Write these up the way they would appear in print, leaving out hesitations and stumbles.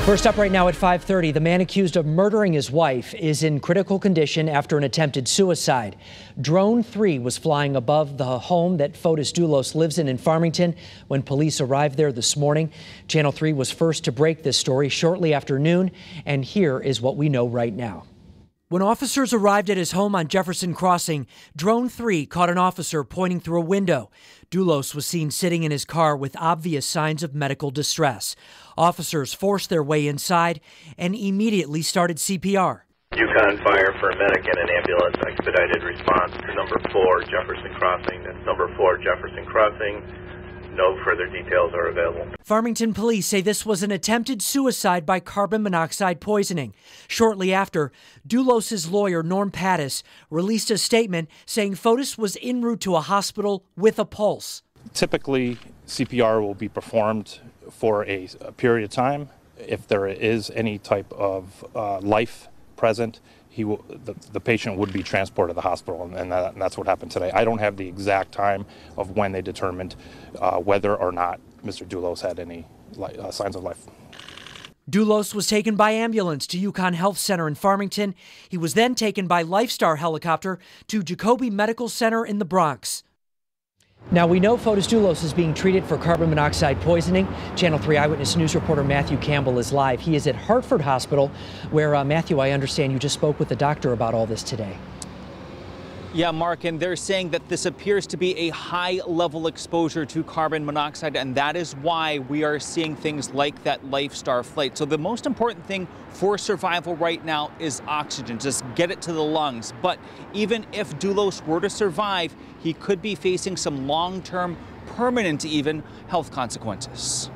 First up right now at 5:30, the man accused of murdering his wife is in critical condition after an attempted suicide. Drone 3 was flying above the home that Fotis Dulos lives in Farmington when police arrived there this morning. Channel 3 was first to break this story shortly after noon, and here is what we know right now. When officers arrived at his home on Jefferson Crossing, Drone 3 caught an officer pointing through a window. Dulos was seen sitting in his car with obvious signs of medical distress. Officers forced their way inside and immediately started CPR. Yukon Fire for a medic and an ambulance expedited response to number 4 Jefferson Crossing. That's number 4 Jefferson Crossing. No further details are available. Farmington police say this was an attempted suicide by carbon monoxide poisoning. Shortly after, Dulos' lawyer, Norm Pattis, released a statement saying Fotis was en route to a hospital with a pulse. Typically, CPR will be performed for a period of time. If there is any type of life present, the patient would be transported to the hospital, and that's what happened today. I don't have the exact time of when they determined whether or not Mr. Dulos had any signs of life. Dulos was taken by ambulance to Yukon Health Center in Farmington. He was then taken by Lifestar helicopter to Jacobi Medical Center in the Bronx. Now, we know Fotis Dulos is being treated for carbon monoxide poisoning. Channel 3 Eyewitness News reporter Matthew Campbell is live. He is at Hartford Hospital, where, Matthew, I understand you just spoke with the doctor about all this today. Yeah, Mark, and they're saying that this appears to be a high-level exposure to carbon monoxide, and that is why we are seeing things like that Lifestar flight. So the most important thing for survival right now is oxygen. Just get it to the lungs. But even if Dulos were to survive, he could be facing some long-term, permanent even, health consequences.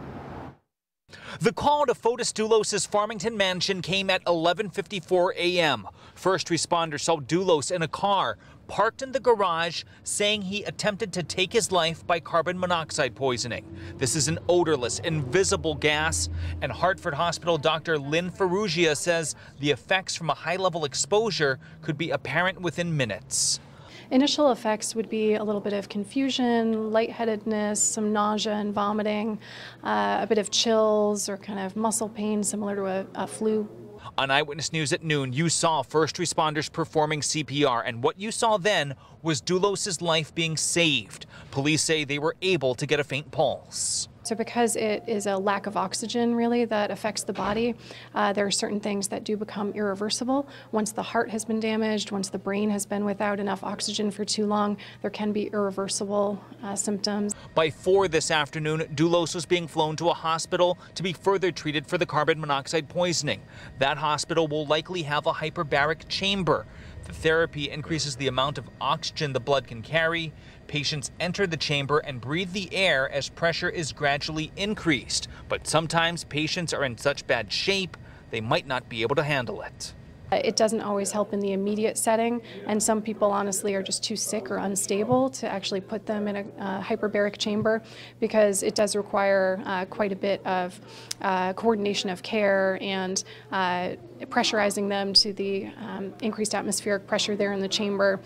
The call to Fotis Dulos' Farmington mansion came at 11:54 a.m. First responders saw Dulos in a car parked in the garage, saying he attempted to take his life by carbon monoxide poisoning. This is an odorless, invisible gas, and Hartford Hospital Dr. LYNN FARRUGIA says the effects from a high-level exposure could be apparent within minutes. Initial effects would be a little bit of confusion, lightheadedness, some nausea and vomiting, a bit of chills or kind of muscle pain similar to a flu. On Eyewitness News at noon, you saw first responders performing CPR, and what you saw then was Dulos' life being saved. Police say they were able to get a faint pulse. So because it is a lack of oxygen, really, that affects the body, there are certain things that do become irreversible. Once the heart has been damaged, once the brain has been without enough oxygen for too long, there can be irreversible symptoms. By 4 this afternoon, Dulos was being flown to a hospital to be further treated for the carbon monoxide poisoning. That hospital will likely have a hyperbaric chamber. The therapy increases the amount of oxygen the blood can carry. Patients enter the chamber and breathe the air as pressure is gradually increased. But sometimes patients are in such bad shape, they might not be able to handle it. It doesn't always help in the immediate setting, and some people honestly are just too sick or unstable to actually put them in a hyperbaric chamber, because it does require quite a bit of coordination of care and pressurizing them to the increased atmospheric pressure there in the chamber.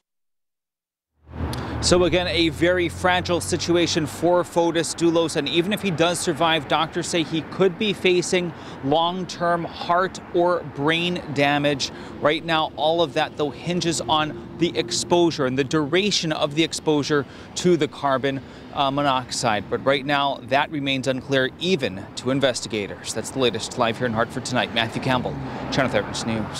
So again, a very fragile situation for Fotis Dulos, and even if he does survive, doctors say he could be facing long-term heart or brain damage. Right now, all of that, though, hinges on the exposure and the duration of the exposure to the carbon monoxide. But right now, that remains unclear even to investigators. That's the latest live here in Hartford tonight. Matthew Campbell, Channel 13 News.